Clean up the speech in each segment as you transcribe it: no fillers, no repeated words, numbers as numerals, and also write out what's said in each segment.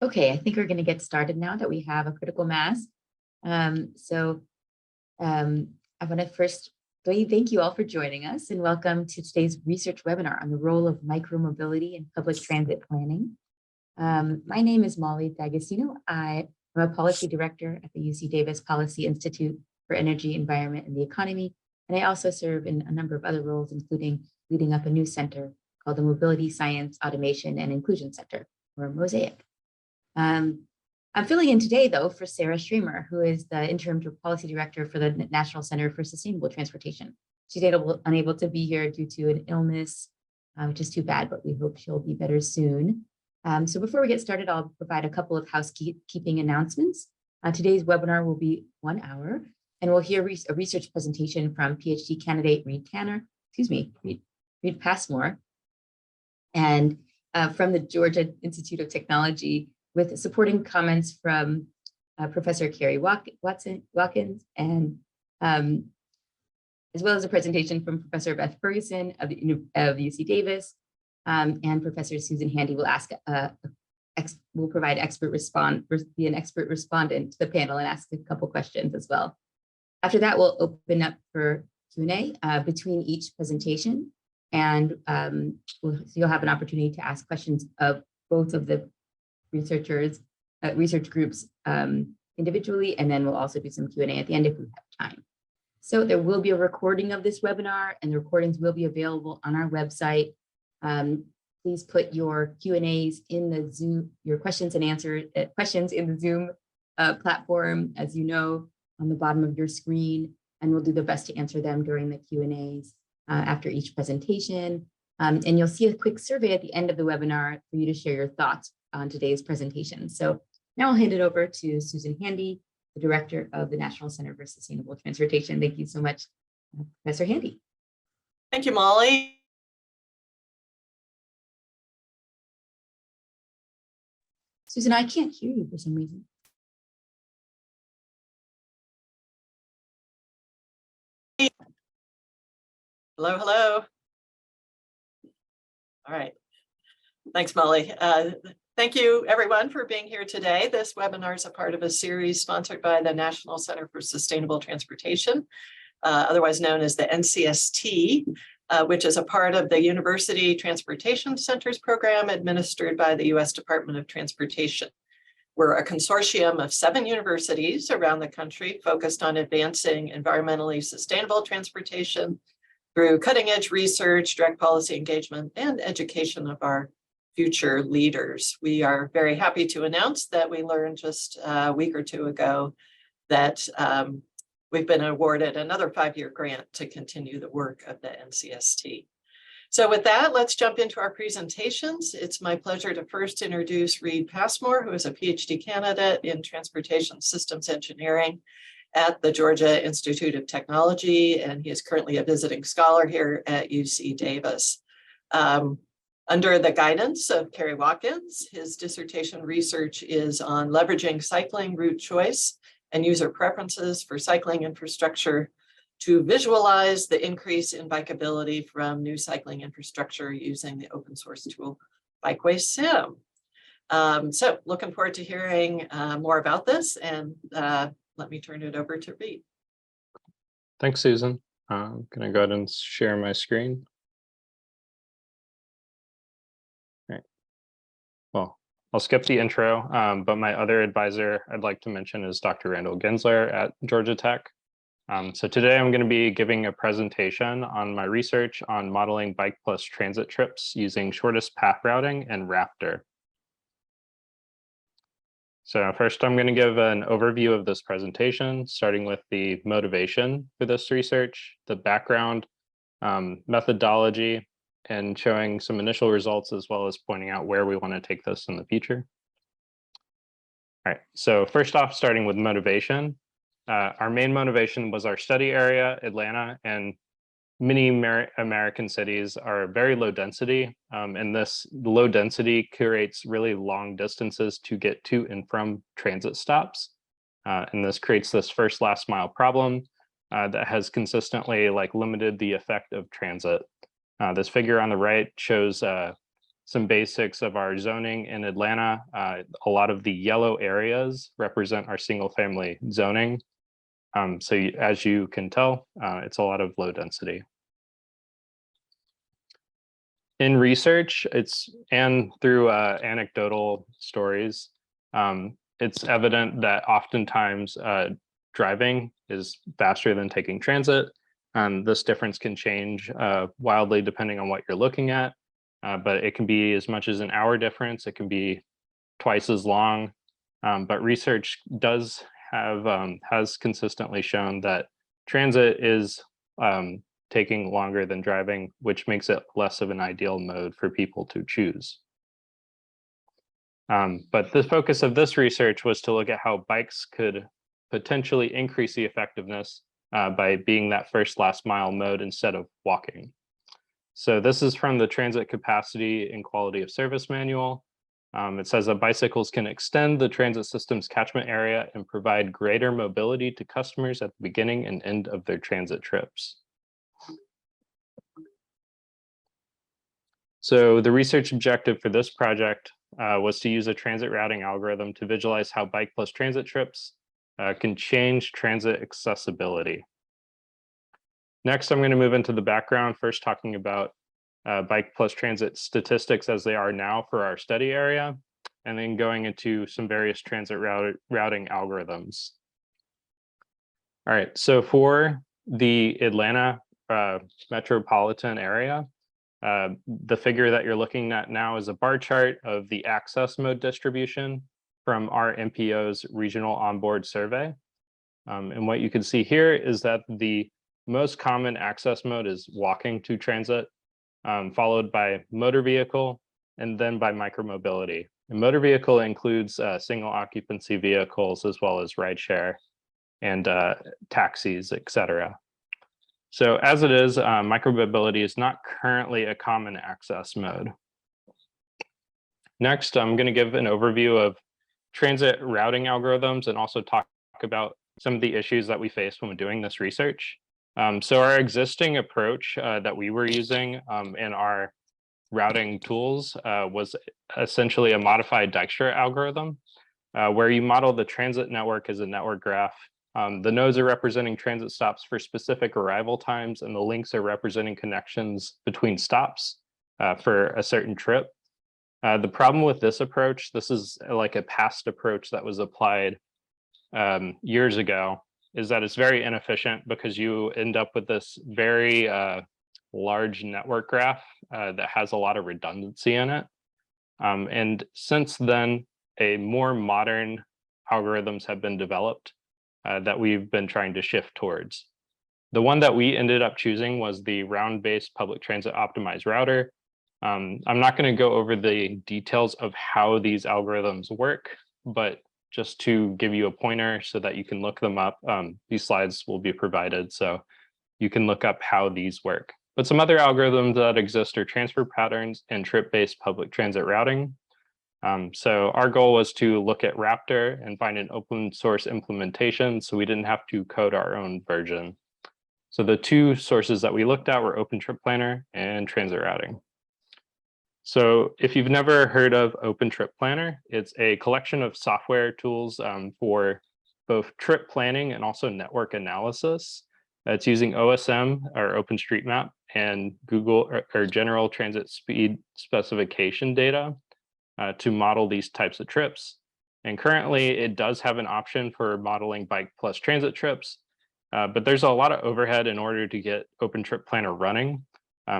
Okay, I think we're going to get started now that we have a critical mass. I want to first thank you all for joining us and welcome to today's research webinar on the role of micromobility in public transit planning. My name is Molly D'Agostino. I am a policy director at the UC Davis Policy Institute for Energy, Environment, and the Economy. And I also serve in a number of other roles, including leading up a new center called the Mobility Science, Automation, and Inclusion Center, or MOSAIC. I'm filling in today, though, for Sarah Schremer, who is the interim policy director for the National Center for Sustainable Transportation. She's unable to be here due to an illness, which is too bad, but we hope she'll be better soon. So before we get started, I'll provide a couple of housekeeping announcements. Today's webinar will be 1 hour, and we'll hear a research presentation from Ph.D. candidate Reid Passmore, and from the Georgia Institute of Technology, with supporting comments from Professor Carrie Watkins, and as well as a presentation from Professor Beth Ferguson of UC Davis, and Professor Susan Handy will provide be an expert respondent to the panel and ask a couple questions as well. After that, we'll open up for Q&A between each presentation, and you'll have an opportunity to ask questions of both of the research groups individually, and then we'll also do some Q&A at the end if we have time. So there will be a recording of this webinar, and the recordings will be available on our website. Please put your Q&As in the Zoom, your questions in the Zoom platform, as you know, on the bottom of your screen, and we'll do the best to answer them during the Q&As after each presentation. And you'll see a quick survey at the end of the webinar for you to share your thoughts on today's presentation. So now I'll hand it over to Susan Handy, the director of the National Center for Sustainable Transportation. Thank you so much, Professor Handy. Thank you, Molly. Susan, I can't hear you for some reason. Hello, hello. All right. Thanks, Molly. Thank you, everyone, for being here today. This webinar is a part of a series sponsored by the National Center for Sustainable Transportation, otherwise known as the NCST, which is a part of the University Transportation Centers program administered by the U.S. Department of Transportation. We're a consortium of 7 universities around the country focused on advancing environmentally sustainable transportation through cutting-edge research, direct policy engagement, and education of our future leaders. We are very happy to announce that we learned just a week or two ago that we've been awarded another 5-year grant to continue the work of the NCST. So with that, let's jump into our presentations. It's my pleasure to first introduce Reid Passmore, who is a Ph.D. candidate in Transportation Systems Engineering at the Georgia Institute of Technology, and he is currently a visiting scholar here at UC Davis. Under the guidance of Carrie Watkins, his dissertation research is on leveraging cycling route choice and user preferences for cycling infrastructure to visualize the increase in bikeability from new cycling infrastructure using the open source tool BikewaySim. So looking forward to hearing more about this, and let me turn it over to Reid. Thanks, Susan. Can I go ahead and share my screen? All right. Well, I'll skip the intro, but my other advisor I'd like to mention is Dr. Randall Gensler at Georgia Tech. So today I'm going to be giving a presentation on my research on modeling bike plus transit trips using shortest path routing and Raptor. So first, I'm going to give an overview of this presentation, starting with the motivation for this research, the background, methodology, and showing some initial results, as well as pointing out where we want to take this in the future. All right, so first off, starting with motivation, our main motivation was our study area, Atlanta, and many American cities are very low density, and this low density creates really long distances to get to and from transit stops. And this creates this first last mile problem that has consistently limited the effect of transit. This figure on the right shows some basics of our zoning in Atlanta. A lot of the yellow areas represent our single family zoning. As you can tell, it's a lot of low density. In research, and through anecdotal stories, it's evident that oftentimes driving is faster than taking transit. This difference can change wildly depending on what you're looking at, but it can be as much as an hour difference. It can be twice as long, but research has consistently shown that transit is taking longer than driving, which makes it less of an ideal mode for people to choose. But the focus of this research was to look at how bikes could potentially increase the effectiveness by being that first last mile mode instead of walking. So this is from the Transit Capacity and Quality of Service Manual. It says that bicycles can extend the transit system's catchment area and provide greater mobility to customers at the beginning and end of their transit trips. So the research objective for this project was to use a transit routing algorithm to visualize how bike plus transit trips can change transit accessibility. Next, I'm going to move into the background, first talking about bike plus transit statistics as they are now for our study area, and then going into some various transit routing algorithms. All right, so for the Atlanta metropolitan area, the figure that you're looking at now is a bar chart of the access mode distribution from our MPO's regional onboard survey. And what you can see here is that the most common access mode is walking to transit, followed by motor vehicle, and then by micromobility. And motor vehicle includes single occupancy vehicles as well as rideshare and taxis, etc. So as it is, micromobility is not currently a common access mode. Next, I'm going to give an overview of transit routing algorithms and also talk about some of the issues that we faced when doing this research. So our existing approach that we were using in our routing tools was essentially a modified Bikeshare algorithm, where you model the transit network as a network graph. The nodes are representing transit stops for specific arrival times, and the links are representing connections between stops for a certain trip. The problem with this approach, this is like a past approach that was applied years ago, is that it's very inefficient because you end up with this very large network graph that has a lot of redundancy in it. And since then, a more modern algorithms have been developed that we've been trying to shift towards. The one that we ended up choosing was the round-based public transit optimized router. I'm not going to go over the details of how these algorithms work, but just to give you a pointer so that you can look them up, these slides will be provided so you can look up how these work. But some other algorithms that exist are transfer patterns and trip-based public transit routing. So our goal was to look at Raptor and find an open source implementation so we didn't have to code our own version. So the two sources that we looked at were OpenTripPlanner and transit routing. So if you've never heard of OpenTripPlanner, it's a collection of software tools for both trip planning and also network analysis. It's using OSM or OpenStreetMap and Google or general transit speed specification data to model these types of trips. And currently it does have an option for modeling bike plus transit trips, but there's a lot of overhead in order to get OpenTripPlanner running.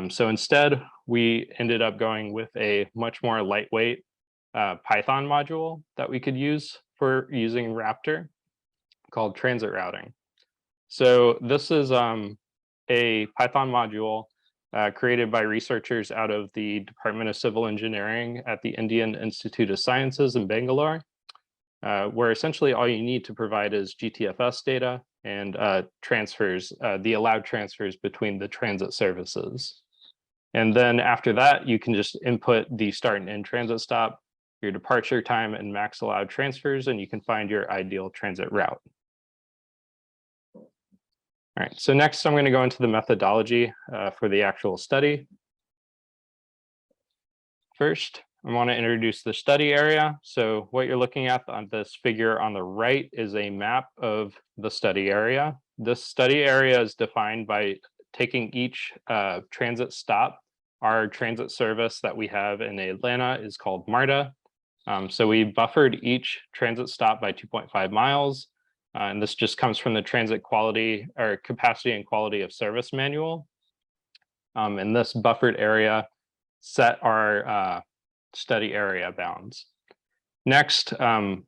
So instead, we ended up going with a much more lightweight Python module that we could use for using Raptor called transit routing. So this is a Python module created by researchers out of the Department of Civil Engineering at the Indian Institute of Sciences in Bangalore, where essentially all you need to provide is GTFS data and transfers, the allowed transfers between the transit services. And then after that, you can just input the start and end transit stop, your departure time and max allowed transfers, and you can find your ideal transit route. All right, so next I'm going to go into the methodology for the actual study. First, I want to introduce the study area. So what you're looking at on this figure on the right is a map of the study area. This study area is defined by taking each transit stop. Our transit service that we have in Atlanta is called MARTA. So we buffered each transit stop by 2.5 miles. And this just comes from the transit quality or capacity and quality of service manual. And this buffered area set our study area bounds. Next,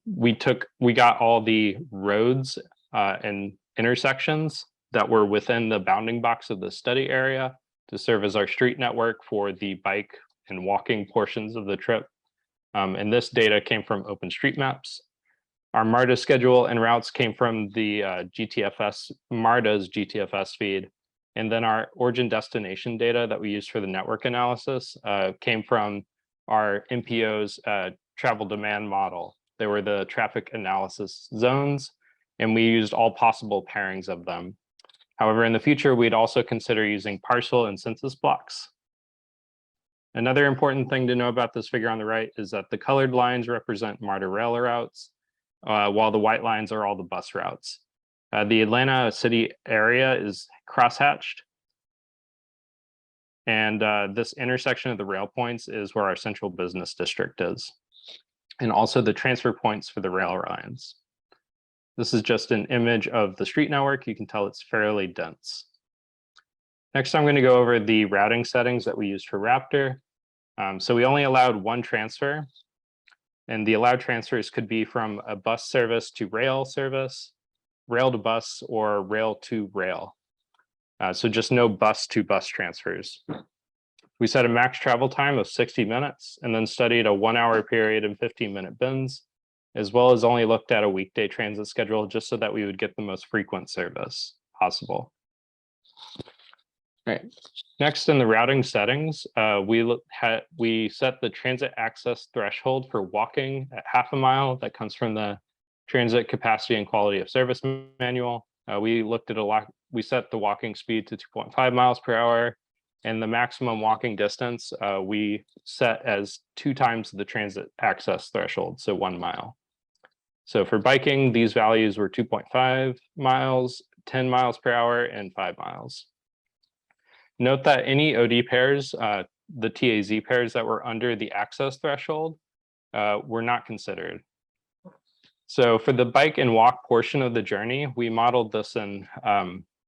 we got all the roads and intersections that were within the bounding box of the study area to serve as our street network for the bike and walking portions of the trip. And this data came from OpenStreetMaps. Our MARTA schedule and routes came from the MARTA's GTFS feed. And then our origin destination data that we used for the network analysis came from our MPO's travel demand model. They were the traffic analysis zones, and we used all possible pairings of them. However, in the future, we'd also consider using parcel and census blocks. Another important thing to know about this figure on the right is that the colored lines represent MARTA rail routes, while the white lines are all the bus routes. The Atlanta city area is crosshatched. And this intersection of the rail points is where our central business district is. And also the transfer points for the rail lines. This is just an image of the street network. You can tell it's fairly dense. Next, I'm going to go over the routing settings that we used for Raptor. So we only allowed one transfer. And the allowed transfers could be from a bus service to rail service, rail to bus, or rail to rail. So just no bus to bus transfers. We set a max travel time of 60 minutes and then studied a 1 hour period and 15-minute bins, as well as only looked at a weekday transit schedule just so that we would get the most frequent service possible. All right. Next, in the routing settings, we set the transit access threshold for walking at 0.5 mile. That comes from the Transit Capacity and Quality of Service Manual. We set the walking speed to 2.5 miles per hour, and the maximum walking distance we set as 2 times the transit access threshold, so 1 mile. So for biking, these values were 2.5 miles, 10 miles per hour, and 5 miles. Note that any OD pairs, the TAZ pairs that were under the access threshold, were not considered. So for the bike and walk portion of the journey, we modeled this in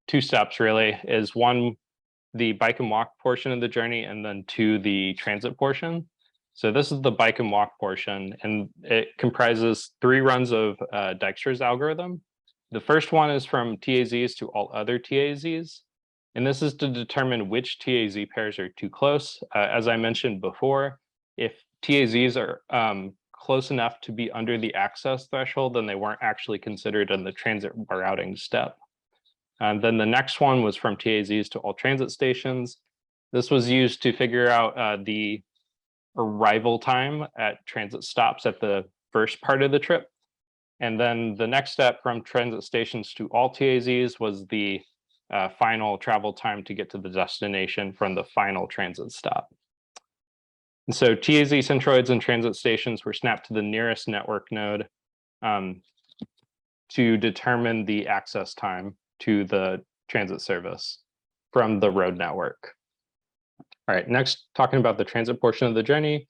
2 steps really, is 1, the bike and walk portion of the journey, and then 2, the transit portion. So this is the bike and walk portion, and it comprises 3 runs of Dijkstra's algorithm. The first one is from TAZs to all other TAZs. And this is to determine which TAZ pairs are too close. As I mentioned before, if TAZs are close enough to be under the access threshold, then they weren't actually considered in the transit routing step. And then the next one was from TAZs to all transit stations. This was used to figure out the arrival time at transit stops at the first part of the trip. And then the next step from transit stations to all TAZs was the final travel time to get to the destination from the final transit stop. And so TAZ centroids and transit stations were snapped to the nearest network node to determine the access time to the transit service from the road network. All right, next, talking about the transit portion of the journey,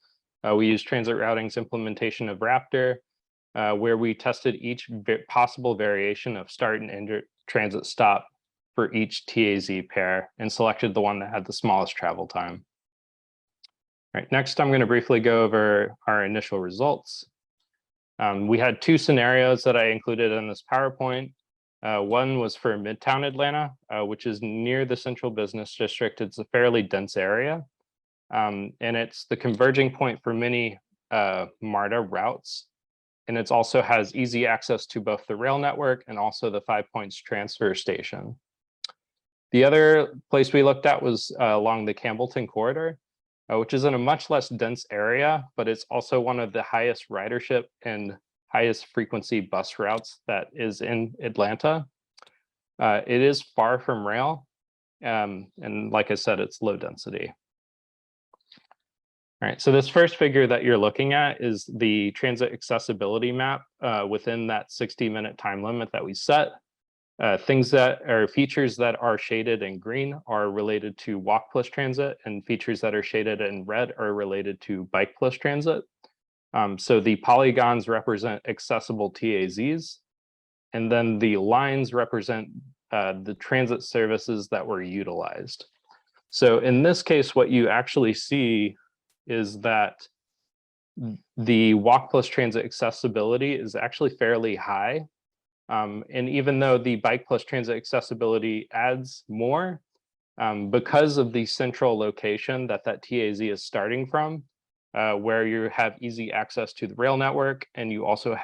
we used Transit Routing's implementation of Raptor, where we tested each possible variation of start and end transit stop for each TAZ pair and selected the one that had the smallest travel time. All right, next I'm going to briefly go over our initial results. We had 2 scenarios that I included in this PowerPoint. One was for Midtown Atlanta, which is near the central business district. It's a fairly dense area, and it's the converging point for many MARTA routes. And it also has easy access to both the rail network and also the 5 Points transfer station. The other place we looked at was along the Campbellton corridor, which is in a much less dense area, but it's also one of the highest ridership and highest frequency bus routes that is in Atlanta. It is far from rail, and like I said, it's low density. All right, so this first figure that you're looking at is the transit accessibility map within that 60-minute time limit that we set. Things that are features that are shaded in green are related to walk plus transit, and features that are shaded in red are related to bike plus transit. So the polygons represent accessible TAZs, and then the lines represent the transit services that were utilized. So in this case, what you actually see is that the walk plus transit accessibility is actually fairly high. And even though the bike plus transit accessibility adds more, because of the central location that TAZ is starting from, where you have easy access to the rail network, and you also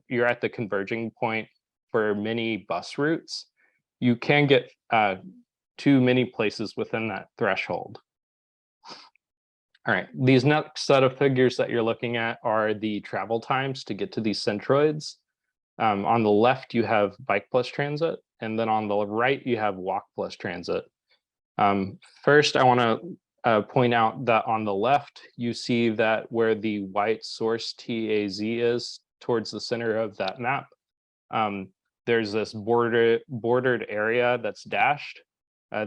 you're at the converging point for many bus routes, you can get to many places within that threshold. All right, these next set of figures that you're looking at are the travel times to get to these centroids. On the left, you have bike plus transit, and then on the right, you have walk plus transit. First, I want to point out that on the left, you see that where the white source TAZ is towards the center of that map, there's this bordered area that's dashed.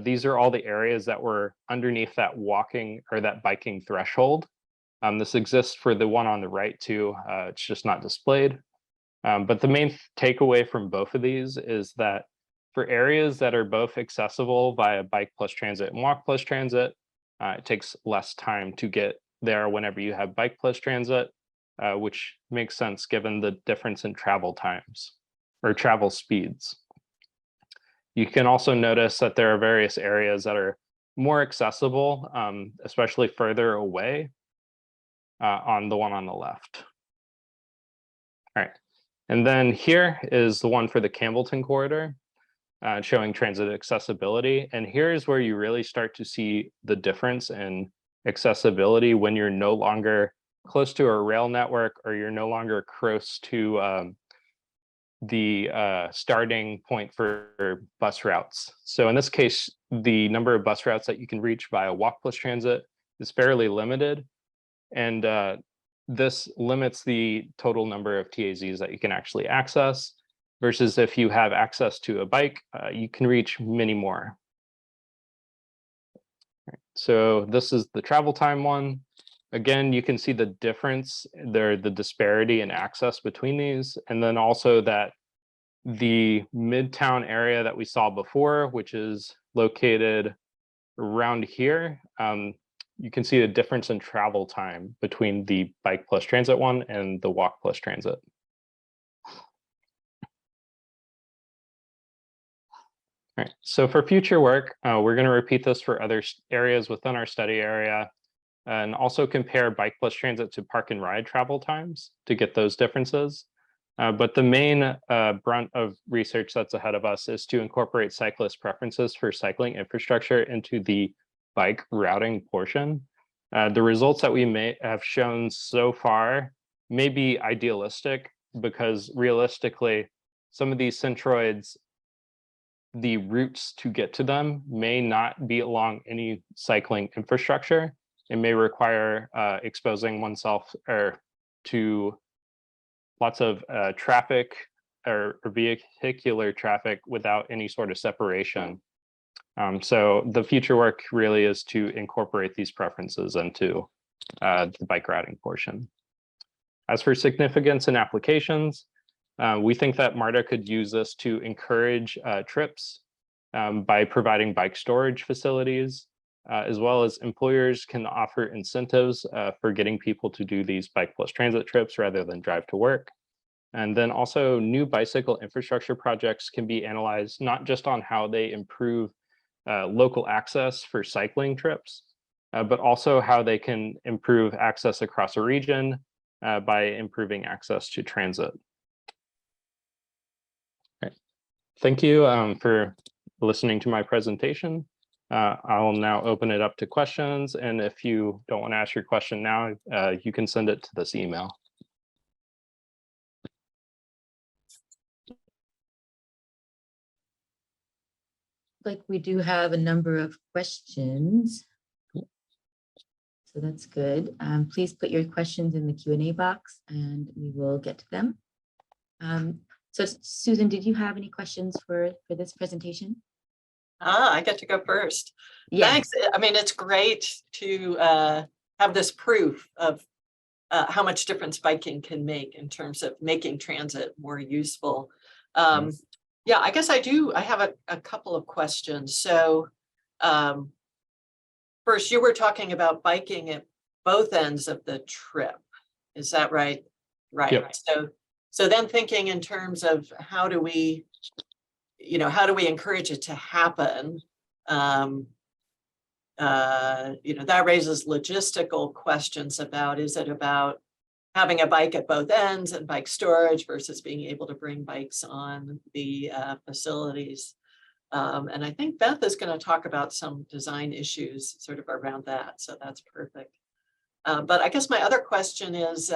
These are all the areas that were underneath that walking or that biking threshold. This exists for the one on the right too. It's just not displayed. But the main takeaway from both of these is that for areas that are both accessible via bike plus transit and walk plus transit, it takes less time to get there whenever you have bike plus transit, which makes sense given the difference in travel times or travel speeds. You can also notice that there are various areas that are more accessible, especially further away on the one on the left. All right, and then here is the one for the Campbellton corridor, showing transit accessibility. And here's where you really start to see the difference in accessibility when you're no longer close to a rail network, or you're no longer close to the starting point for bus routes. So in this case, the number of bus routes that you can reach via walk plus transit is fairly limited. And this limits the total number of TAZs that you can actually access, versus if you have access to a bike, you can reach many more. So this is the travel time one. Again, you can see the difference there, the disparity in access between these, and then also that the Midtown area that we saw before, which is located around here, you can see the difference in travel time between the bike plus transit one and the walk plus transit. All right, so for future work, we're going to repeat this for other areas within our study area, and also compare bike plus transit to park and ride travel times to get those differences. But the main brunt of research that's ahead of us is to incorporate cyclist preferences for cycling infrastructure into the bike routing portion. The results that we may have shown so far may be idealistic, because realistically, some of these centroids, the routes to get to them may not be along any cycling infrastructure. It may require exposing oneself to lots of traffic or vehicular traffic without any sort of separation. So the future work really is to incorporate these preferences into the bike routing portion. As for significance and applications, we think that MARTA could use this to encourage trips by providing bike storage facilities, as well as employers can offer incentives for getting people to do these bike plus transit trips rather than drive to work. And then also new bicycle infrastructure projects can be analyzed not just on how they improve local access for cycling trips, but also how they can improve access across a region by improving access to transit. Right. Thank you for listening to my presentation. I'll now open it up to questions. And if you don't want to ask your question now, you can send it to this email. Like we do have a number of questions. So that's good. Please put your questions in the Q&A box and we will get to them. So Susan, did you have any questions for this presentation? I get to go first. Yes. Thanks. I mean, it's great to have this proof of how much difference biking can make in terms of making transit more useful. Yeah, I guess I have a couple of questions. So first, you were talking about biking at both ends of the trip. Is that right? Right. Yep. So then thinking in terms of how do we encourage it to happen? That raises logistical questions about, is it about having a bike at both ends and bike storage versus being able to bring bikes on the facilities? And I think Beth is going to talk about some design issues sort of around that. So that's perfect. But I guess my other question is,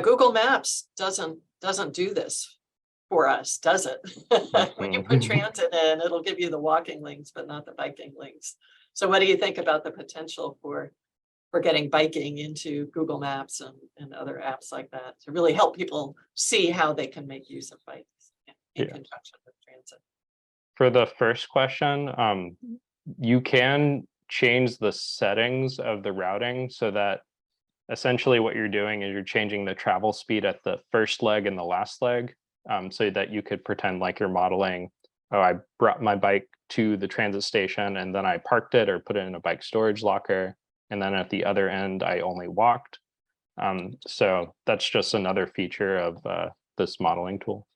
Google Maps doesn't do this for us, does it? When you put transit in, it'll give you the walking links, but not the biking links. So what do you think about the potential for getting biking into Google Maps and other apps like that to really help people see how they can make use of bikes in conjunction with transit? For the first question, you can change the settings of the routing so that essentially what you're doing is you're changing the travel speed at the first leg and the last leg, so that you could pretend like you're modeling, oh, I brought my bike to the transit station and then I parked it or put it in a bike storage locker. And then at the other end, I only walked. So that's just another feature of this modeling tool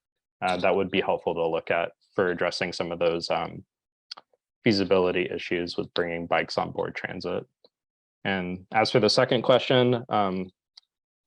that would be helpful to look at for addressing some of those feasibility issues with bringing bikes on board transit. And as for the second question,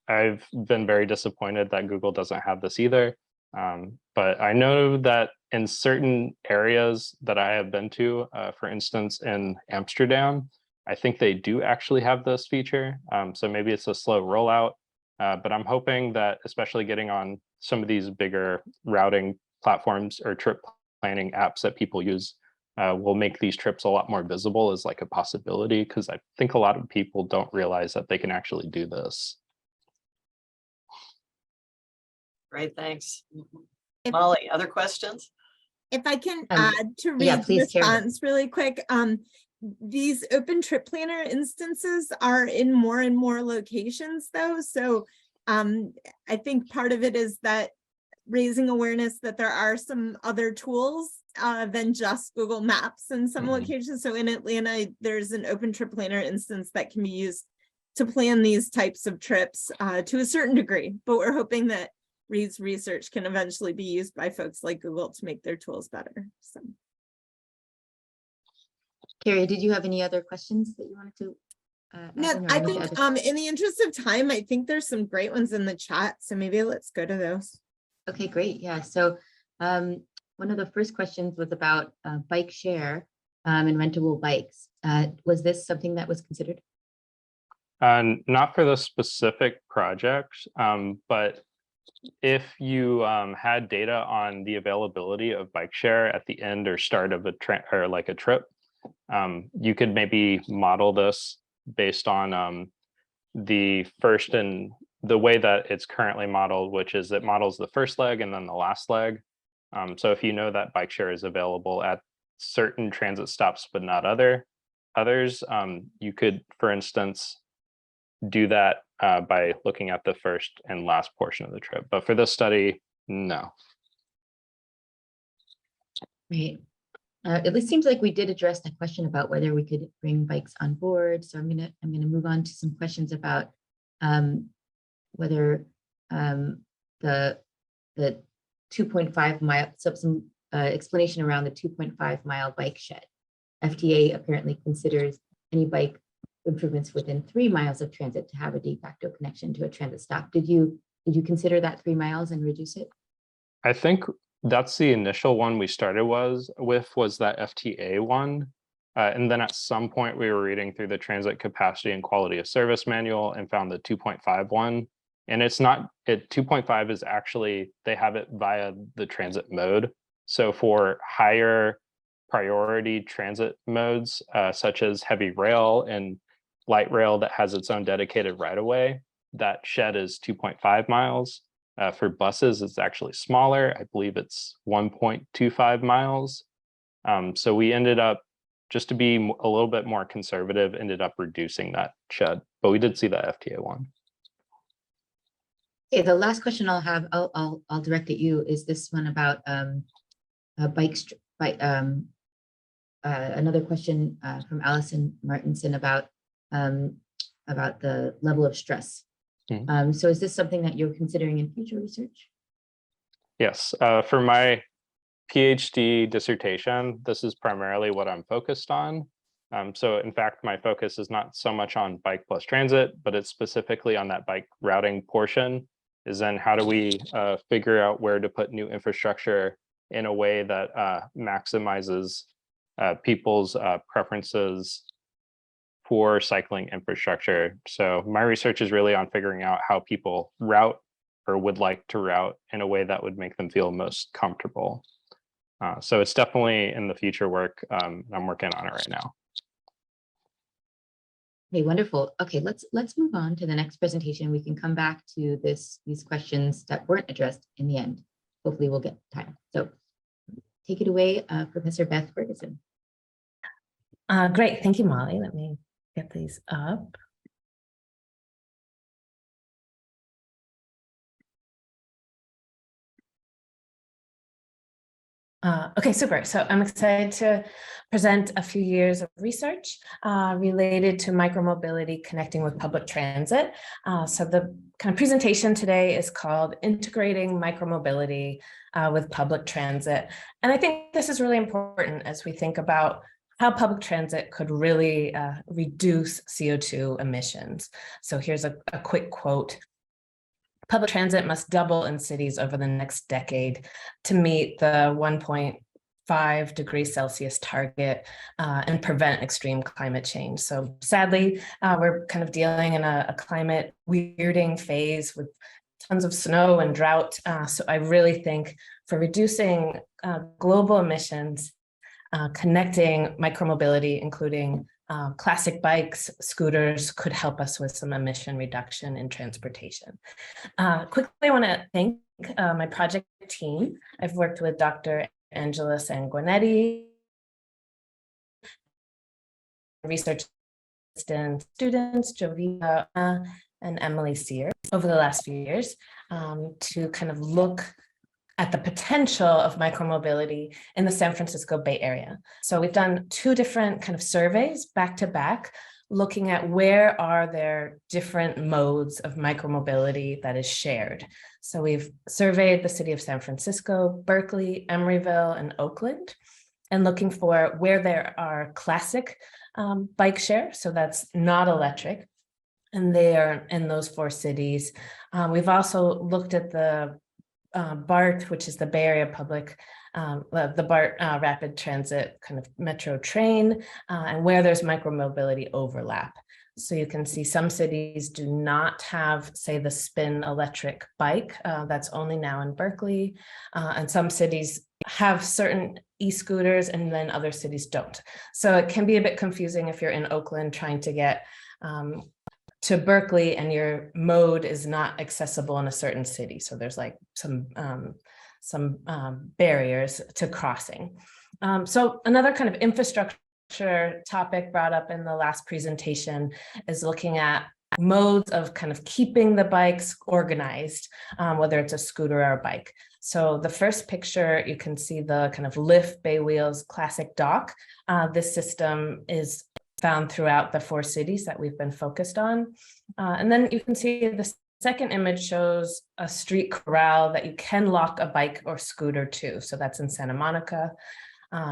I've been very disappointed that Google doesn't have this either. But I know that in certain areas that I have been to, for instance, in Amsterdam, I think they do actually have this feature. So maybe it's a slow rollout, but I'm hoping that especially getting on some of these bigger routing platforms or trip planning apps that people use will make these trips a lot more visible as like a possibility, because I think a lot of people don't realize that they can actually do this. Great, thanks. Molly, other questions? If I can add to Reid's please, response really quick, these open trip planner instances are in more and more locations though. So I think part of it is that raising awareness that there are some other tools than just Google Maps in some locations. So in Atlanta, there's an open trip planner instance that can be used to plan these types of trips to a certain degree, but we're hoping that Reid's research can eventually be used by folks like Google to make their tools better. So. Carrie, did you have any other questions that you wanted to? No, I think in the interest of time, I think there's some great ones in the chat. So maybe let's go to those. Okay, great. Yeah. So one of the first questions was about Bikeshare and rentable bikes. Was this something that was considered? Not for the specific project, but if you had data on the availability of Bikeshare at the end or start of a trip, you could maybe model this based on the first and the way that it's currently modeled, which is it models the first leg and then the last leg. So if you know that Bikeshare is available at certain transit stops but not others, you could, for instance, do that by looking at the first and last portion of the trip. But for this study, no. Right. It seems like we did address the question about whether we could bring bikes on board. So I'm gonna move on to some questions about whether the 2.5 mile, some explanation around the 2.5 mile bike shed. FTA apparently considers any bike improvements within 3 miles of transit to have a de facto connection to a transit stop. Did you consider that 3 miles and reduce it? I think that's the initial one we started was that FTA one. And then at some point we were reading through the transit capacity and quality of service manual and found the 2.5 one. And it's not, 2.5 is actually, they have it via the transit mode. So for higher priority transit modes, such as heavy rail and light rail that has its own dedicated right of way. That shed is 2.5 miles. For buses, it's actually smaller. I believe it's 1.25 miles. So we ended up, just to be a little bit more conservative, ended up reducing that shed, but we did see that FTA one. Okay, the last question I'll have, I'll direct at you, is this one about another question from Allison Martinson about the level of stress. So is this something that you're considering in future research? Yes, for my PhD dissertation, this is primarily what I'm focused on. So in fact, my focus is not so much on bike plus transit, but it's specifically on that bike routing portion, is then how do we figure out where to put new infrastructure in a way that maximizes people's preferences for cycling infrastructure. So my research is really on figuring out how people route or would like to route in a way that would make them feel most comfortable. So it's definitely in the future work. I'm working on it right now. Okay, wonderful. Okay, let's move on to the next presentation. We can come back to these questions that weren't addressed in the end. Hopefully we'll get time. So take it away, Professor Beth Ferguson. Great, thank you, Molly. Let me get these up. Okay, super. So I'm excited to present a few years of research related to micromobility connecting with public transit. So the kind of presentation today is called Integrating Micromobility with Public Transit. And I think this is really important as we think about how public transit could really reduce CO2 emissions. So here's a quick quote. Public transit must double in cities over the next decade to meet the 1.5 degrees Celsius target and prevent extreme climate change. So sadly, we're kind of dealing in a climate weirding phase with tons of snow and drought. So I really think for reducing global emissions, connecting micromobility, including classic bikes, scooters, could help us with some emission reduction in transportation. Quickly, I want to thank my project team. I've worked with Dr. Angela Sanguinetti, research assistant students, Jovita and Emily Sear, over the last few years to kind of look at the potential of micromobility in the San Francisco Bay Area. So we've done 2 different kind of surveys back to back, looking at where are there different modes of micromobility that is shared. So we've surveyed the city of San Francisco, Berkeley, Emeryville, and Oakland, and looking for where there are classic bike share, so that's not electric, and they are in those 4 cities. We've also looked at the BART, which is the Bay Area Public, the BART rapid transit kind of metro train, and where there's micromobility overlap. So you can see some cities do not have, say, the spin electric bike. That's only now in Berkeley. And some cities have certain e-scooters and then other cities don't. So it can be a bit confusing if you're in Oakland trying to get to Berkeley and your mode is not accessible in a certain city. So there's like some barriers to crossing. So another kind of infrastructure topic brought up in the last presentation is looking at modes of kind of keeping the bikes organized, whether it's a scooter or a bike. So the first picture, you can see the kind of lift bay wheels classic dock. This system is found throughout the 4 cities that we've been focused on. And then you can see the second image shows a street corral that you can lock a bike or scooter to. So that's in Santa Monica.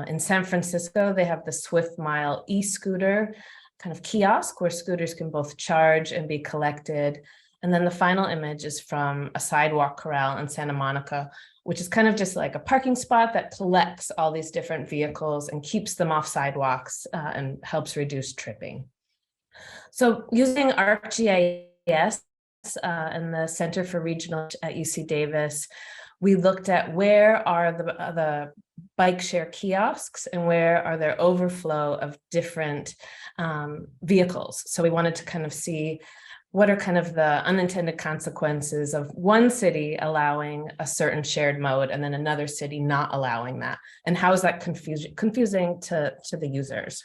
In San Francisco, they have the Swift Mile e-scooter kind of kiosk where scooters can both charge and be collected. And then the final image is from a sidewalk corral in Santa Monica, which is kind of just like a parking spot that collects all these different vehicles and keeps them off sidewalks and helps reduce tripping. So using ArcGIS and the Center for Regional at UC Davis, we looked at where are the bike share kiosks and where are there overflow of different vehicles. So we wanted to kind of see what are kind of the unintended consequences of one city allowing a certain shared mode and then another city not allowing that, and how is that confusing to the users.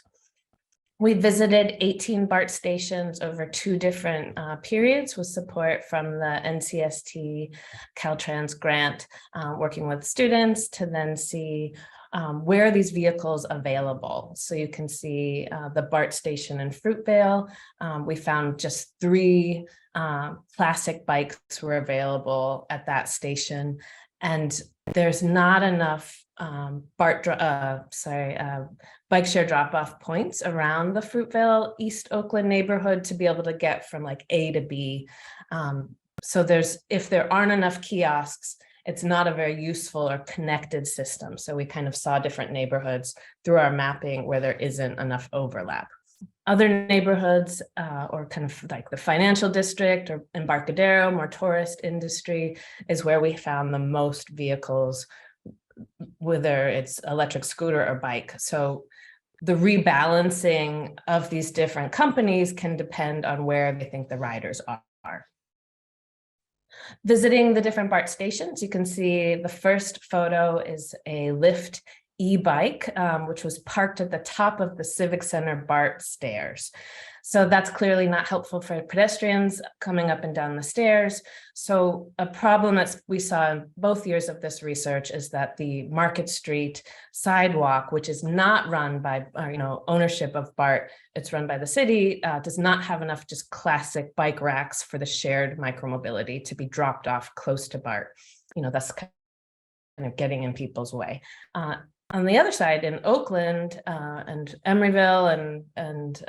We visited 18 BART stations over 2 different periods with support from the NCST Caltrans grant, working with students to then see where are these vehicles available. So you can see the BART station in Fruitvale. We found just 3 classic bikes were available at that station, and there's not enough bike share drop-off points around the Fruitvale East Oakland neighborhood to be able to get from like A to B. So if there aren't enough kiosks, it's not a very useful or connected system. So we kind of saw different neighborhoods through our mapping where there isn't enough overlap. Other neighborhoods or kind of like the financial district or Embarcadero, more tourist industry, is where we found the most vehicles, whether it's electric scooter or bike. So the rebalancing of these different companies can depend on where they think the riders are. Visiting the different BART stations, you can see the first photo is a Lyft e-bike, which was parked at the top of the Civic Center BART stairs. So that's clearly not helpful for pedestrians coming up and down the stairs. So a problem that we saw in both years of this research is that the Market Street sidewalk, which is not run by ownership of BART, it's run by the city, does not have enough just classic bike racks for the shared micromobility to be dropped off close to BART. That's kind of getting in people's way. On the other side, in Oakland and Emeryville and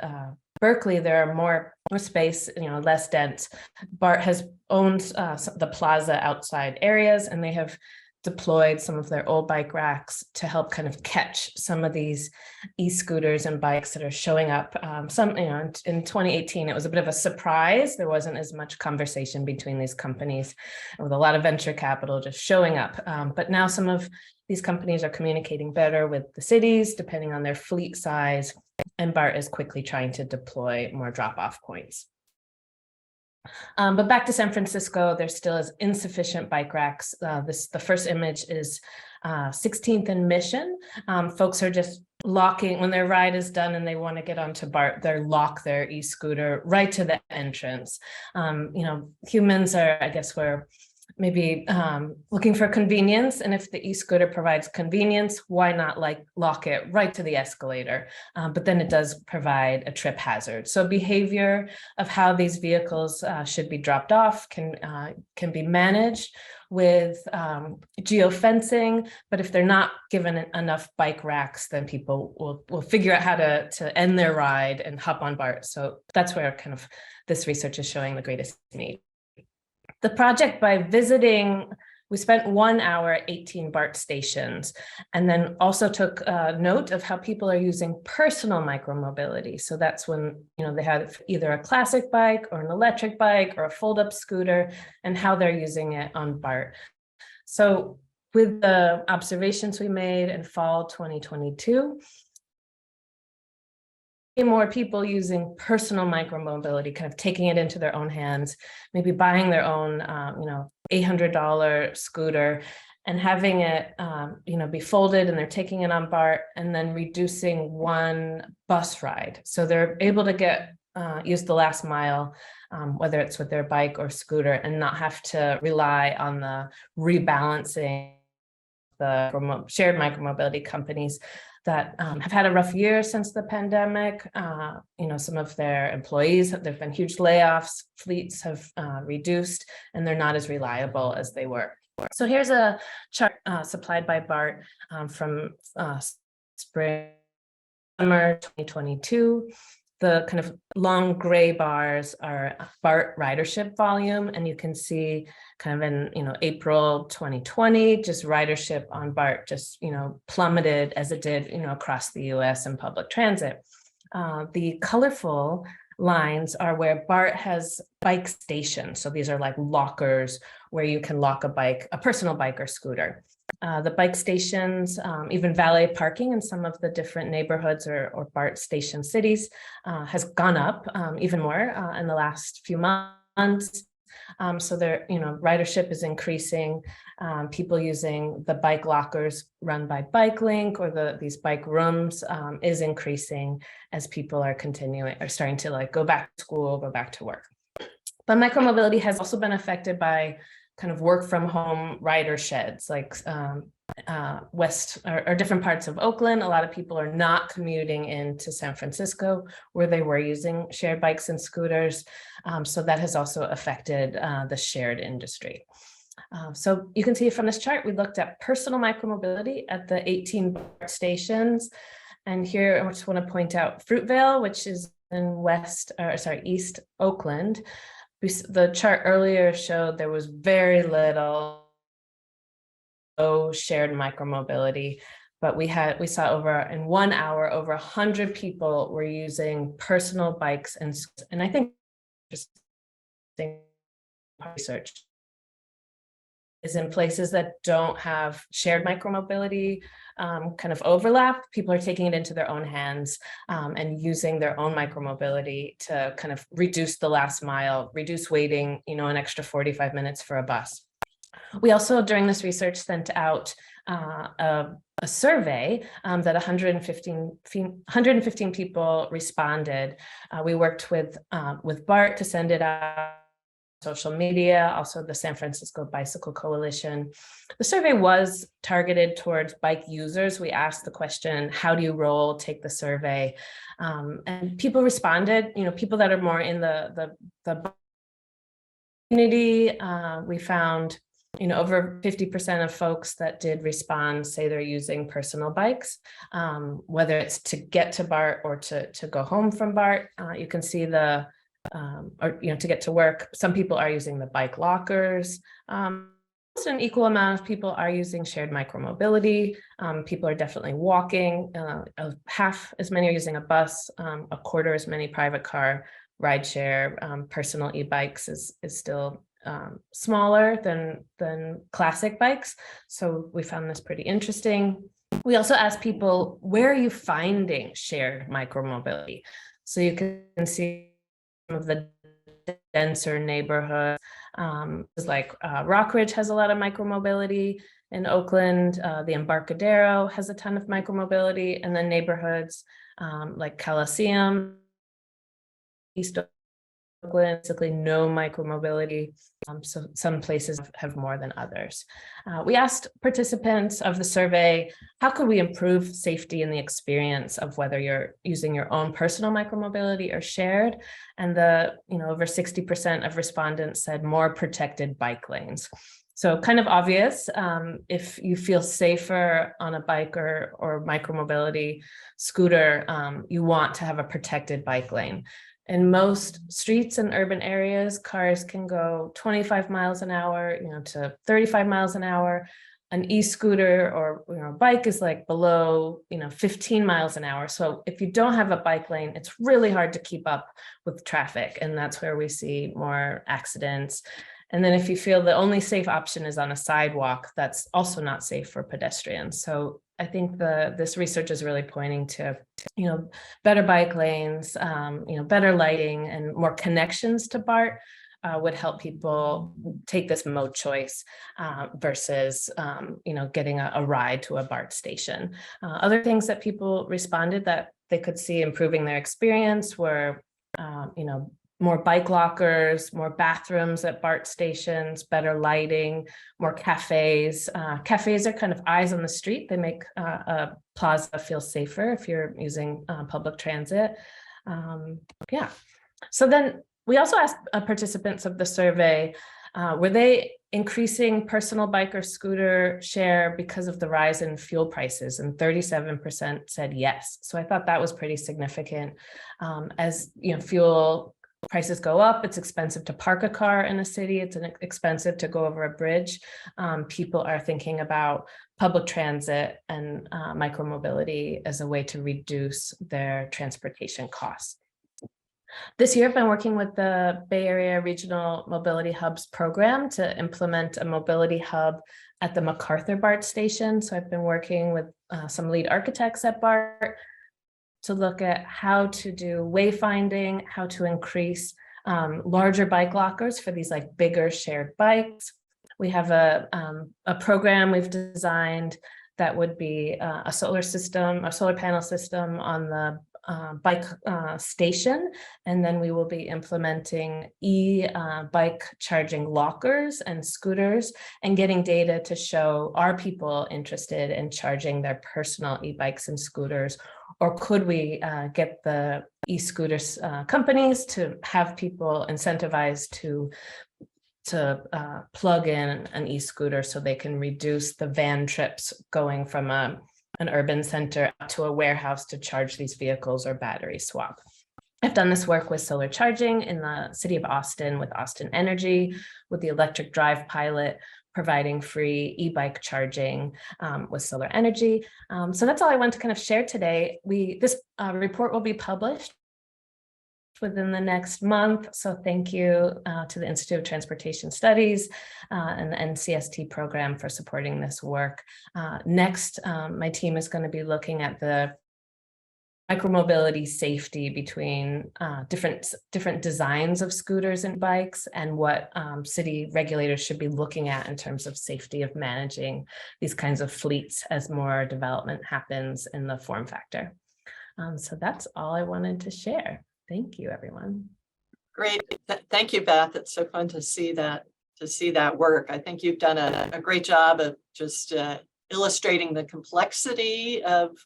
Berkeley, there are more space, less dense. BART has owned the plaza outside areas, and they have deployed some of their old bike racks to help kind of catch some of these e-scooters and bikes that are showing up. In 2018, it was a bit of a surprise. There wasn't as much conversation between these companies with a lot of venture capital just showing up. But now some of these companies are communicating better with the cities, depending on their fleet size, and BART is quickly trying to deploy more drop-off points. But back to San Francisco, there still is insufficient bike racks. The first image is 16th and Mission. Folks are just locking, when their ride is done and they want to get onto BART, they lock their e-scooter right to the entrance. Humans are, I guess, we're maybe looking for convenience, and if the e-scooter provides convenience, why not lock it right to the escalator? But then it does provide a trip hazard. So behavior of how these vehicles should be dropped off can be managed with geofencing, but if they're not given enough bike racks, then people will figure out how to end their ride and hop on BART. So that's where kind of this research is showing the greatest need. The project, by visiting, we spent 1 hour at 18 BART stations, and then also took note of how people are using personal micromobility. So that's when they have either a classic bike or an electric bike or a fold-up scooter, and how they're using it on BART. So with the observations we made in fall 2022, more people using personal micromobility, kind of taking it into their own hands, maybe buying their own, $800 scooter and having it, be folded, and they're taking it on BART and then reducing one bus ride. So they're able to use the last mile, whether it's with their bike or scooter, and not have to rely on the rebalancing the shared micromobility companies that have had a rough year since the pandemic. Some of their employees, there've been huge layoffs, fleets have reduced, and they're not as reliable as they were. So here's a chart supplied by BART from summer 2022. The kind of long gray bars are BART ridership volume, and you can see kind of in April 2020, just ridership on BART just plummeted as it did across the U.S. in public transit. The colorful lines are where BART has bike stations. So these are like lockers where you can lock a personal bike or scooter. The bike stations, even valet parking in some of the different neighborhoods or BART station cities has gone up even more in the last few months. So there, ridership is increasing. People using the bike lockers run by BikeLink or these bike rooms is increasing as people are starting to go back to school, go back to work. But micromobility has also been affected by kind of work from home rider sheds, like west or different parts of Oakland. A lot of people are not commuting into San Francisco where they were using shared bikes and scooters. So that has also affected the shared industry. So you can see from this chart, we looked at personal micromobility at the 18 BART stations. And here I just want to point out Fruitvale, which is in East Oakland. The chart earlier showed there was very little shared micromobility, but we saw in 1 hour, over 100 people were using personal bikes and I think interesting research is in places that don't have shared micromobility kind of overlap. People are taking it into their own hands and using their own micromobility to kind of reduce the last mile, reduce waiting, an extra 45 minutes for a bus. We also, during this research, sent out a survey that 115 people responded. We worked with BART to send it out, social media, also the San Francisco Bicycle Coalition. The survey was targeted towards bike users. We asked the question, how do you roll? Take the survey. And people responded, people that are more in the community. We found, over 50% of folks that did respond say they're using personal bikes, whether it's to get to BART or to go home from BART. You can see to get to work. Some people are using the bike lockers. An equal amount of people are using shared micromobility. People are definitely walking. Half as many are using a bus. A quarter as many private car, rideshare. Personal e-bikes is still smaller than classic bikes. So we found this pretty interesting. We also asked people, where are you finding shared micromobility? So you can see some of the denser neighborhoods, like Rockridge has a lot of micromobility in Oakland. The Embarcadero has a ton of micromobility, and then neighborhoods like Coliseum, East Oakland, basically no micromobility. So some places have more than others. We asked participants of the survey, how could we improve safety in the experience of whether you're using your own personal micromobility or shared? And over 60% of respondents said more protected bike lanes. So kind of obvious, if you feel safer on a bike or micromobility scooter, you want to have a protected bike lane. In most streets and urban areas, cars can go 25 miles an hour, to 35 miles an hour. An e-scooter or bike is like below 15 miles an hour. So if you don't have a bike lane, it's really hard to keep up with traffic, and that's where we see more accidents. And then if you feel the only safe option is on a sidewalk, that's also not safe for pedestrians. So I think this research is really pointing to, better bike lanes, better lighting and more connections to BART would help people take this mode choice versus, getting a ride to a BART station. Other things that people responded that they could see improving their experience were, more bike lockers, more bathrooms at BART stations, better lighting, more cafes. Cafes are kind of eyes on the street. They make a plaza feel safer if you're using public transit. Yeah. So then we also asked participants of the survey, were they increasing personal bike or scooter share because of the rise in fuel prices? And 37% said yes. So I thought that was pretty significant. As fuel prices go up, it's expensive to park a car in a city, it's expensive to go over a bridge. People are thinking about public transit and micromobility as a way to reduce their transportation costs. This year, I've been working with the Bay Area Regional Mobility Hubs program to implement a mobility hub at the MacArthur BART station. So I've been working with some lead architects at BART to look at how to do wayfinding, how to increase larger bike lockers for these like bigger shared bikes. We have a program we've designed that would be a solar panel system on the bike station, and then we will be implementing bike charging lockers and scooters and getting data to show, are people interested in charging their personal e-bikes and scooters, or could we get the e-scooters companies to have people incentivized to plug in an e-scooter so they can reduce the van trips going from an urban center to a warehouse to charge these vehicles or battery swap. I've done this work with solar charging in the city of Austin with Austin Energy, with the electric drive pilot, providing free e-bike charging with solar energy. So that's all I want to kind of share today. This report will be published within the next month. So thank you to the Institute of Transportation Studies and the NCST program for supporting this work. Next, my team is going to be looking at the micromobility safety between different designs of scooters and bikes, and what city regulators should be looking at in terms of safety of managing these kinds of fleets as more development happens in the form factor. So that's all I wanted to share. Thank you, everyone. Great. Thank you, Beth. It's so fun to see that work. I think you've done a great job of just illustrating the complexity of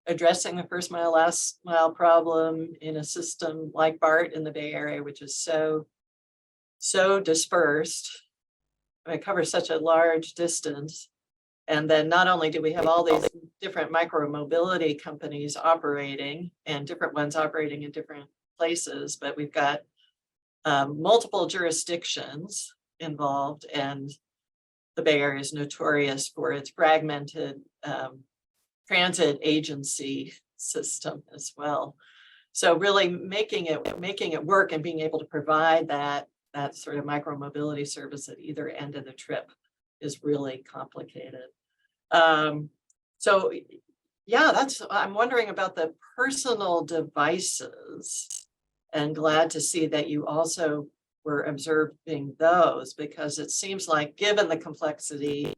addressing the first mile, last mile problem in a system like BART in the Bay Area, which is so dispersed. It covers such a large distance. And then not only do we have all these different micromobility companies operating, and different ones operating in different places, but we've got multiple jurisdictions involved, and the Bay Area is notorious for its fragmented transit agency system as well. So really making it work and being able to provide that sort of micromobility service at either end of the trip is really complicated. So yeah, I'm wondering about the personal devices, and glad to see that you also were observing those, because it seems like, given the complexity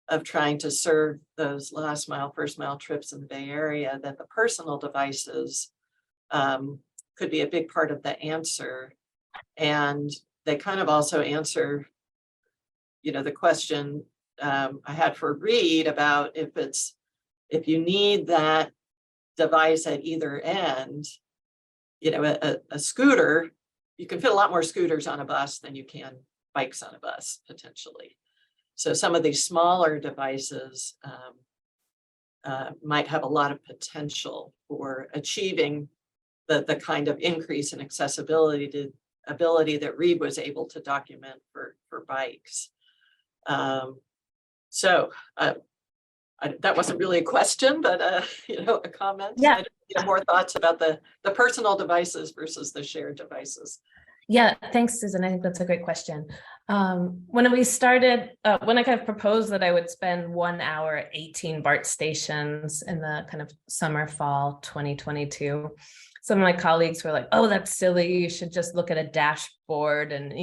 of trying to serve those last mile, first mile trips in the Bay Area, that the personal devices could be a big part of the answer. And they kind of also answer, the question I had for Reid about if you need that device at either end, a scooter, you can fit a lot more scooters on a bus than you can bikes on a bus, potentially. So some of these smaller devices might have a lot of potential for achieving the kind of increase in accessibility that Reid was able to document for bikes. So that wasn't really a question, but a comment. Yeah. More thoughts about the personal devices versus the shared devices. Yeah, thanks, Susan. I think that's a great question. When we started, when I kind of proposed that I would spend 1 hour at 18 BART stations in the kind of summer, fall 2022, some of my colleagues were like, "Oh, that's silly. You should just look at a dashboard and,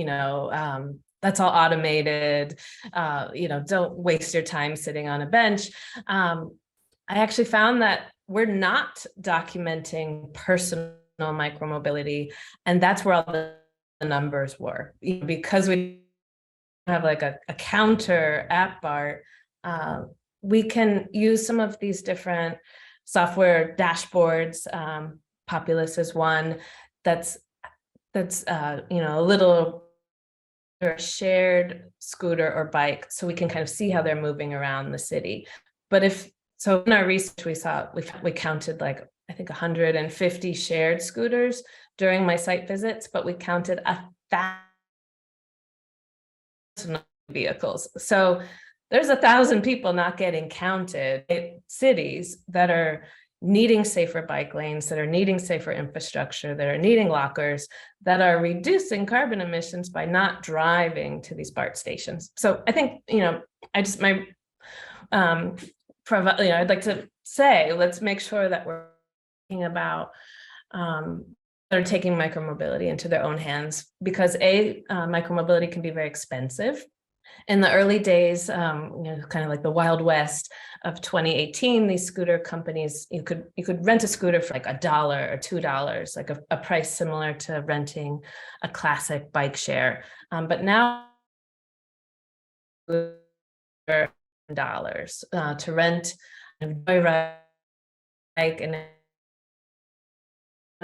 that's all automated. Don't waste your time sitting on a bench." I actually found that we're not documenting personal micromobility, and that's where all the numbers were. Because we have like a counter at BART, we can use some of these different software dashboards. Populous is one that's a little shared scooter or bike, so we can kind of see how they're moving around the city. But so in our research, we counted like, I think 150 shared scooters during my site visits, but we counted 1,000 vehicles. So there's 1,000 people not getting counted in cities that are, needing safer bike lanes, that are needing safer infrastructure, that are needing lockers, that are reducing carbon emissions by not driving to these BART stations. So I think, I'd like to say, let's make sure that we're thinking about they're taking micromobility into their own hands, because micromobility can be very expensive. In the early days, kind of like the Wild West of 2018, these scooter companies, you could rent a scooter for like $1 or $2, like a price similar to renting a classic Bikeshare. But now dollars to rent a joyride bike in an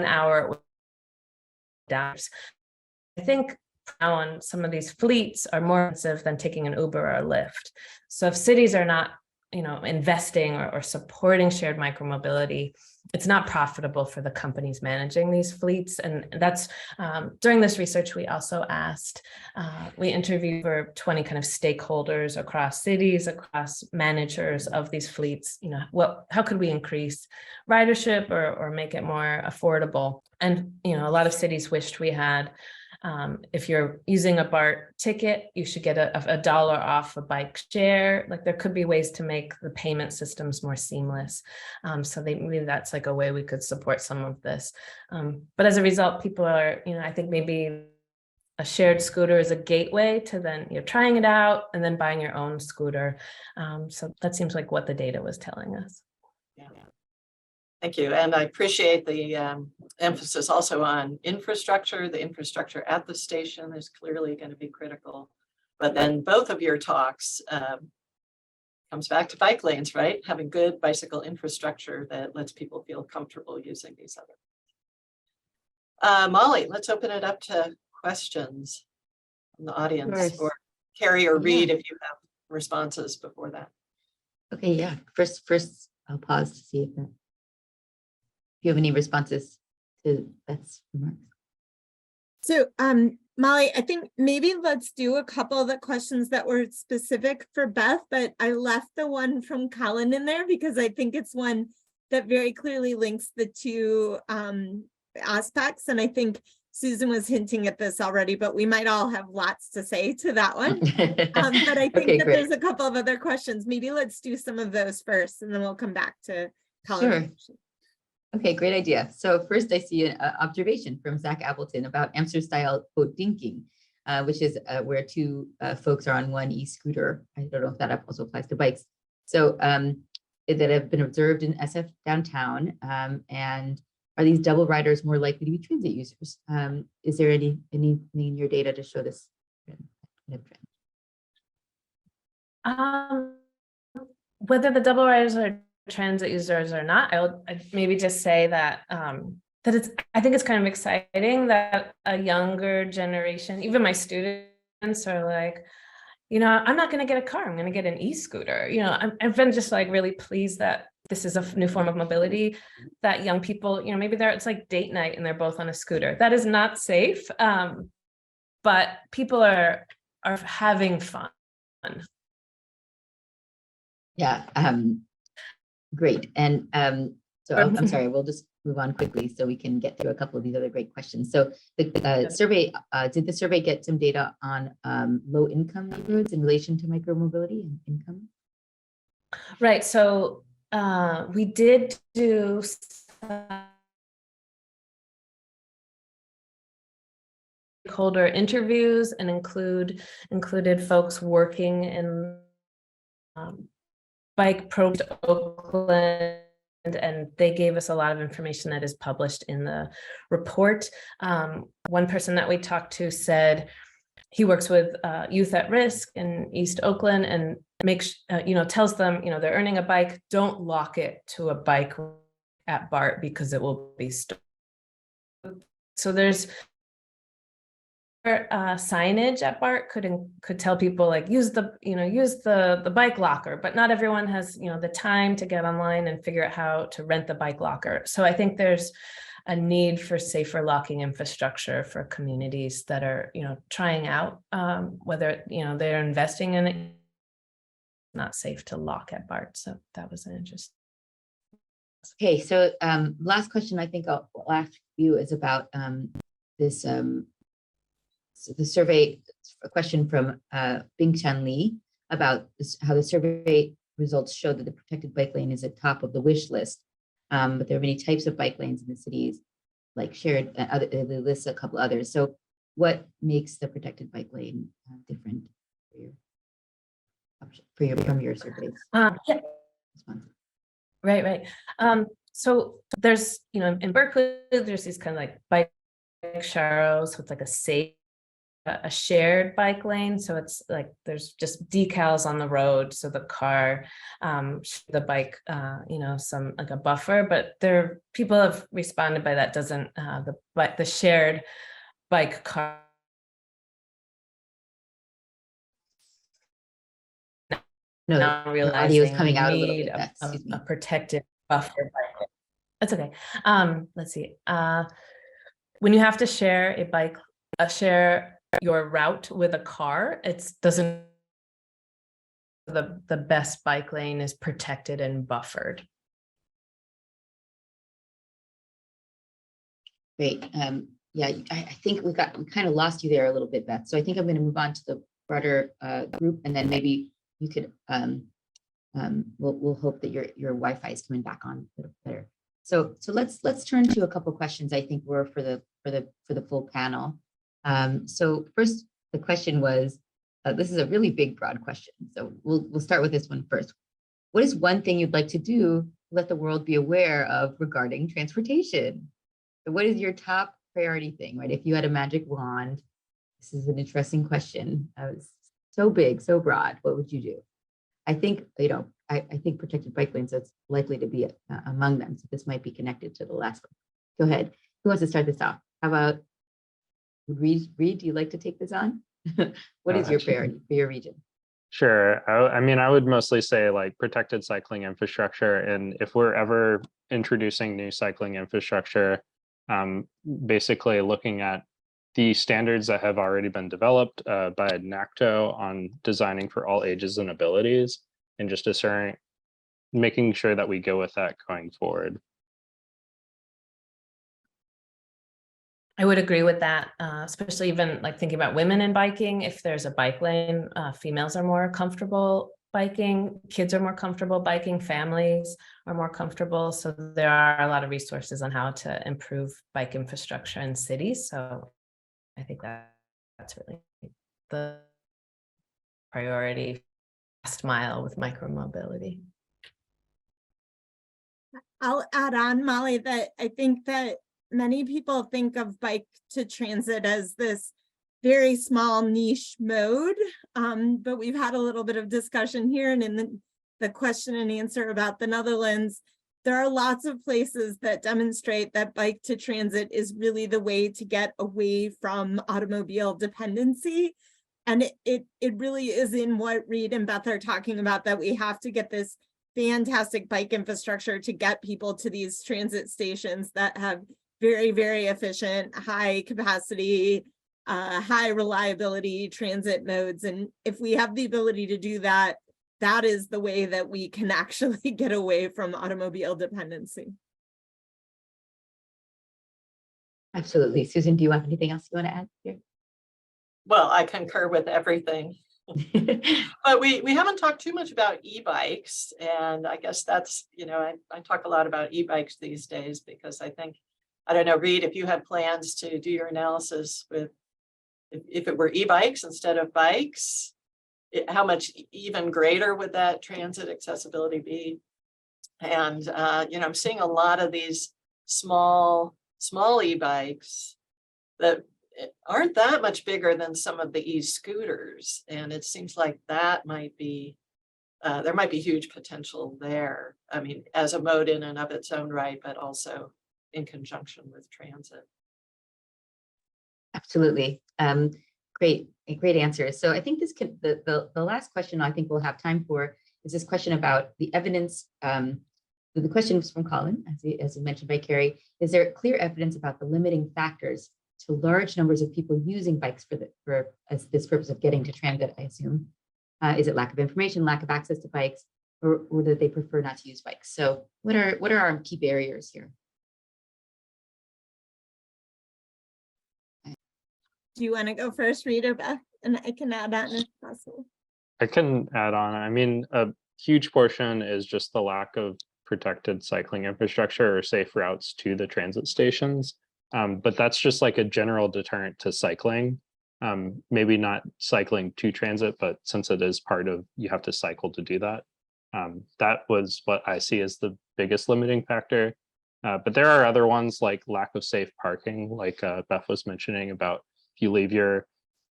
hour. Dollars. I think now on some of these fleets are more expensive than taking an Uber or a Lyft. So if cities are not, investing or supporting shared micromobility, it's not profitable for the companies managing these fleets. And that's during this research, we also asked, we interviewed over 20 kind of stakeholders across cities, across managers of these fleets, how could we increase ridership or make it more affordable? And, a lot of cities wished we had, if you're using a BART ticket, you should get a $1 off a Bikeshare. Like there could be ways to make the payment systems more seamless. So maybe that's like a way we could support some of this. But as a result, people are, I think maybe a shared scooter is a gateway to then you're trying it out and then buying your own scooter. So that seems like what the data was telling us. Yeah. Thank you. And I appreciate the emphasis also on infrastructure. The infrastructure at the station is clearly going to be critical. But then both of your talks comes back to bike lanes, right? Having good bicycle infrastructure that lets people feel comfortable using these other. Molly, let's open it up to questions from the audience, or Carrie or Reid, if you have responses before that. Okay, yeah. First, I'll pause to see if you have any responses to Beth's remarks. So, Molly, I think maybe let's do a couple of the questions that were specific for Beth, but I left the one from Colin in there because I think it's one that very clearly links the two aspects. And I think Susan was hinting at this already, but we might all have lots to say to that one. But I think there's a couple of other questions. Maybe let's do some of those first, and then we'll come back to Colin. Sure. Okay, great idea. So first I see an observation from Zach Appleton about Amsterdam style quote dinking, which is where two folks are on one e-scooter. I don't know if that also applies to bikes. So that have been observed in SF downtown. And are these double riders more likely to be transit users? Is there anything in your data to show this trend? Whether the double riders are transit users or not, I'd maybe just say that I think it's kind of exciting that a younger generation, even my students, are like, I'm not going to get a car, I'm going to get an e-scooter. I've been just like really pleased that this is a new form of mobility, that young people, maybe it's like date night and they're both on a scooter. That is not safe, but people are having fun. Yeah. Great. And so I'm sorry, we'll just move on quickly so we can get through a couple of these other great questions. So the survey, did the survey get some data on low income neighborhoods in relation to micromobility and income? Right. So we did do stakeholder interviews and included folks working in bike programs in Oakland, and they gave us a lot of information that is published in the report. One person that we talked to said he works with youth at risk in East Oakland and tells them, they're earning a bike, don't lock it to a bike at BART because it will be stolen. So there's signage at BART could tell people like use the bike locker, but not everyone has the time to get online and figure out how to rent the bike locker. So I think there's a need for safer locking infrastructure for communities that are trying out whether they're investing in it. Not safe to lock at BART. So that was an interesting. Okay, so last question I think I'll ask you is about this so the survey, a question from Bing-Chan Lee about this, how the survey results show that the protected bike lane is at top of the wish list. But there are many types of bike lanes in the cities, like shared, they list a couple others. So what makes the protected bike lane different from your surveys? Yeah, Responses? right. So there's, in Berkeley, there's these kind of like Bikeshare, so it's like a shared bike lane. So it's like there's just decals on the road, so the car, the bike, some like a buffer. But people have responded by that doesn't the shared bike car. No, Now the realizing audio is coming out a little need bit. Excuse me. a protected buffer bike lane. That's okay. Let's see. When you have to share a bike, share your route with a car, it doesn't. The best bike lane is protected and buffered. Great. Yeah, I think we kind of lost you there a little bit, Beth. So I think I'm going to move on to the broader group, and then maybe you could. We'll hope that your Wi-Fi is coming back on a little better. So let's turn to a couple questions I think were for the full panel. So first, the question was, this is a really big, broad question. So we'll start with this one first. What is one thing you'd like to do to let the world be aware of regarding transportation? So what is your top priority thing, right? If you had a magic wand, this is an interesting question. So big, so broad, what would you do? I think, I think protected bike lanes, that's likely to be among them. So this might be connected to the last one. Go ahead. Who wants to start this off? How about Reid? Do you like to take this on? What is your priority for your region? Sure. I mean, I would mostly say like protected cycling infrastructure. And if we're ever introducing new cycling infrastructure, basically looking at the standards that have already been developed by NACTO on designing for all ages and abilities, and just making sure that we go with that going forward. I would agree with that, especially even like thinking about women in biking. If there's a bike lane, females are more comfortable biking, kids are more comfortable biking, families are more comfortable. So there are a lot of resources on how to improve bike infrastructure in cities. So I think that's really the priority, last mile with micromobility. I'll add on, Molly, that I think that many people think of bike to transit as this very small niche mode, but we've had a little bit of discussion here, and in the question and answer about the Netherlands, there are lots of places that demonstrate that bike to transit is really the way to get away from automobile dependency. And it really is in what Reid and Beth are talking about, that we have to get this fantastic bike infrastructure to get people to these transit stations that have very, very efficient, high capacity, high reliability transit modes. And if we have the ability to do that, that is the way that we can actually get away from automobile dependency. Absolutely. Susan, do you have anything else you want to add here? Well, I concur with everything. But we haven't talked too much about e-bikes, and I guess that's, I talk a lot about e-bikes these days because I think, I don't know, Reid, if you had plans to do your analysis with, if it were e-bikes instead of bikes, how much even greater would that transit accessibility be? And, I'm seeing a lot of these small e-bikes that aren't that much bigger than some of the e-scooters. And it seems like that might be, there might be huge potential there. I mean, as a mode in and of its own right, but also in conjunction with transit. Absolutely. Great answers. So I think this can, the last question I think we'll have time for is this question about the evidence. The question was from Colin, as you mentioned by Carrie. Is there clear evidence about the limiting factors to large numbers of people using bikes for this purpose of getting to transit, I assume? Is it lack of information, lack of access to bikes? or that they prefer not to use bikes. So what are our key barriers here? Do you want to go first, Reid or Beth? And I can add on if possible. I can add on. I mean, a huge portion is just the lack of protected cycling infrastructure or safe routes to the transit stations. But that's just like a general deterrent to cycling. Maybe not cycling to transit, but since it is part of, you have to cycle to do that. That was what I see as the biggest limiting factor. But there are other ones like lack of safe parking, like Beth was mentioning about if you leave your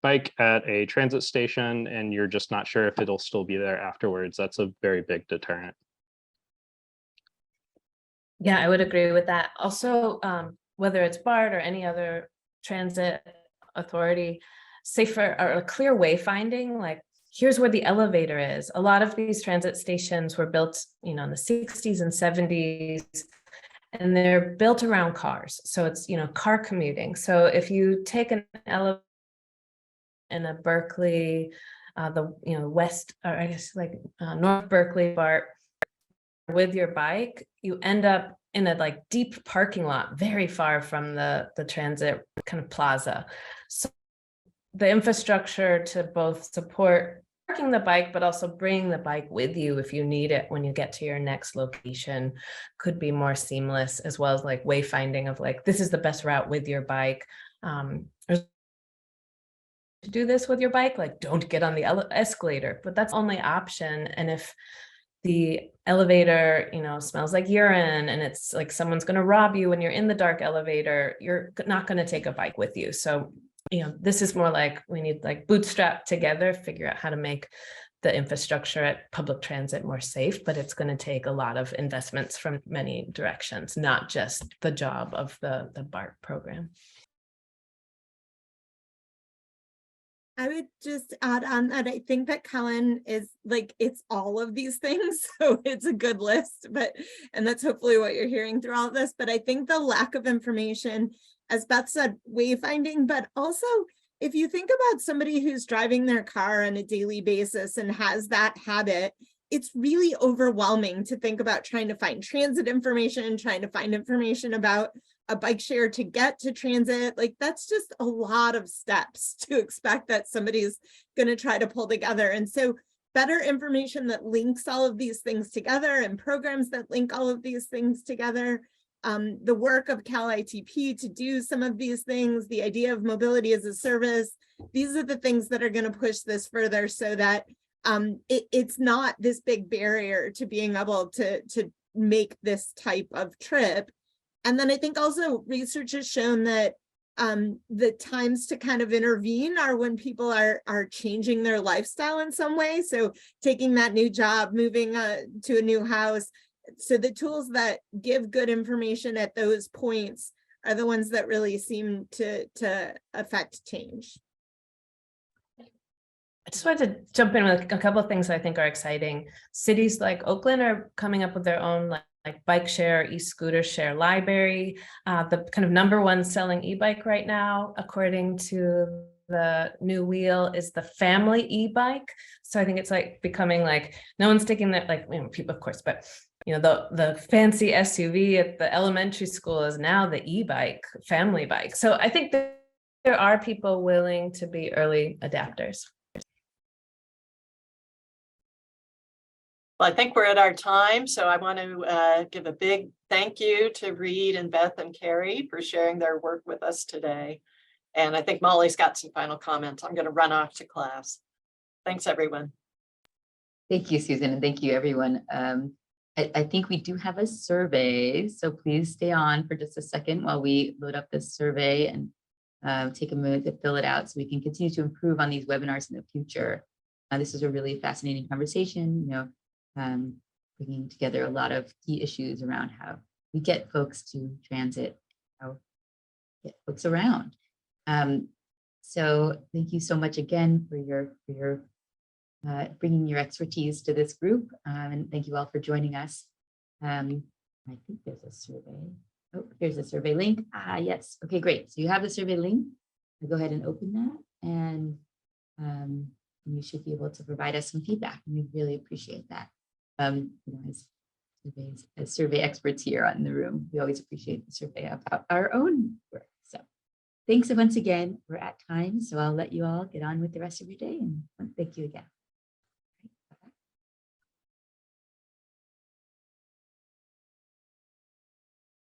bike at a transit station and you're just not sure if it'll still be there afterwards, that's a very big deterrent. Yeah, I would agree with that. Also, whether it's BART or any other transit authority, safer or a clear wayfinding, like here's where the elevator is. A lot of these transit stations were built, in the 60s and 70s, and they're built around cars. So it's, car commuting. So if you take an elevator in a Berkeley, west, or I guess like North Berkeley BART with your bike, you end up in a like deep parking lot, very far from the transit kind of plaza. So the infrastructure to both support parking the bike, but also bring the bike with you if you need it when you get to your next location could be more seamless, as well as like wayfinding of like, this is the best route with your bike. To do this with your bike, like don't get on the escalator, but that's the only option. And if the elevator, smells like urine and it's like someone's going to rob you when you're in the dark elevator, you're not going to take a bike with you. So, this is more like we need like bootstrap together, figure out how to make the infrastructure at public transit more safe, but it's going to take a lot of investments from many directions, not just the job of the BART program. I would just add on that I think that Kellen is like, it's all of these things. So it's a good list, and that's hopefully what you're hearing through all of this. But I think the lack of information, as Beth said, wayfinding, but also if you think about somebody who's driving their car on a daily basis and has that habit, it's really overwhelming to think about trying to find transit information, trying to find information about a bike share to get to transit. Like that's just a lot of steps to expect that somebody's going to try to pull together. And so better information that links all of these things together and programs that link all of these things together. The work of Cal ITP to do some of these things, the idea of mobility as a service, these are the things that are going to push this further so that it's not this big barrier to being able to make this type of trip. And then I think also research has shown that the times to kind of intervene are when people are changing their lifestyle in some way. So taking that new job, moving to a new house. So the tools that give good information at those points are the ones that really seem to affect change. I just wanted to jump in with a couple of things I think are exciting. Cities like Oakland are coming up with their own like Bikeshare, e-scooter share library. The kind of #1 selling e-bike right now, according to the New Wheel, is the family e-bike. So I think it's like becoming like, no one's taking that, like, people, of course, but the fancy SUV at the elementary school is now the e-bike, family bike. So I think that there are people willing to be early adapters. Well, I think we're at our time, so I want to give a big thank you to Reid and Beth and Carrie for sharing their work with us today. And I think Molly's got some final comments. I'm going to run off to class. Thanks, everyone. Thank you, Susan, and thank you, everyone. I think we do have a survey, so please stay on for just a second while we load up this survey and take a minute to fill it out so we can continue to improve on these webinars in the future. This is a really fascinating conversation, bringing together a lot of key issues around how we get folks to transit, how we get folks around. So thank you so much again for your bringing your expertise to this group, and thank you all for joining us. I think there's a survey. Oh, here's a survey link. Yes. Okay, great. So you have the survey link. I'll go ahead and open that, and you should be able to provide us some feedback. And we really appreciate that. As survey experts here in the room, we always appreciate the survey about our own work. So thanks once again. We're at time, so I'll let you all get on with the rest of your day, and thank you again.